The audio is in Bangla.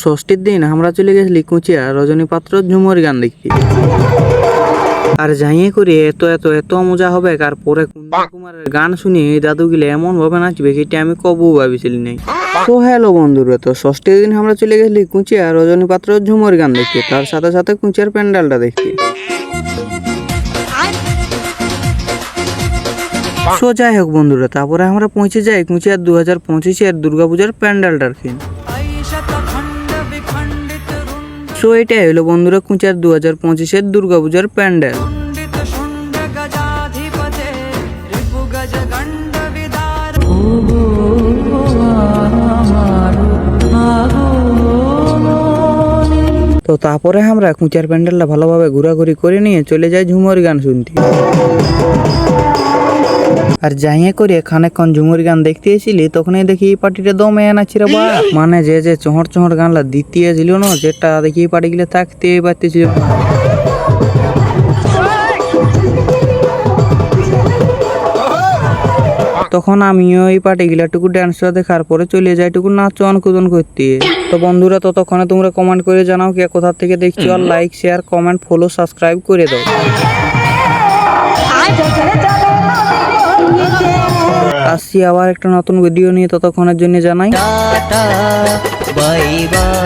ষষ্ঠীর দিন আমরা চলে গেছিলি কুচিয়া রজনী পাত্র ঝুমুর গান দেখতে। আর যাইয়ে করে এত এত এত মজা হবে। আর পরে কুন্দন কুমারের গান শুনে দাদু গিলে এমন ভাবে নাচবে সেটা আমি কবু ভাবিছিলি নাই। তো হ্যালো বন্ধুরা, তো ষষ্ঠীর দিন আমরা চলে গেছিলি কুচিয়া রজনী পাত্র ঝুমুর গান দেখতে, তার সাথে সাথে কুচিয়ার প্যান্ডেলটা দেখতে। সো যাই হোক বন্ধুরা, তারপরে আমরা পৌঁছে যাই কুচিয়ার 2025-এর দুর্গাপূজার প্যান্ডেলটার কিন। সো এটাই হলো বন্ধুরা কুচিয়ার 2025-এর দুর্গাপূজার প্যান্ডেল। তো তারপরে আমরা কুচিয়ার প্যান্ডেলটা ভালোভাবে ঘোরাঘুরি করে নিয়ে চলে যাই ঝুমুর গান শুনতে। আর যাইয়ে করে খানিকক্ষণ ঝুমুর গান দেখতে এসেছিলি, তখনই দেখি এই পার্টিটা দমে নাচির বা মানে যে চহর চহর গানলা দ্বিতীয় ছিল না, যেটা দেখি এই পার্টি গুলো থাকতে পারতেছিল। তখন আমিও এই পার্টি গুলা টুকু ড্যান্সটা দেখার পরে চলে যাই টুকু নাচ অনুকুদন করতে। তো বন্ধুরা, ততক্ষণে তোমরা কমেন্ট করে জানাও কে কোথা থেকে দেখছো, আর like share comment follow subscribe করে দাও। আসছি আবার একটা নতুন ভিডিও নিয়ে, ততক্ষণের জন্য জানাই টাটা বাই বাই।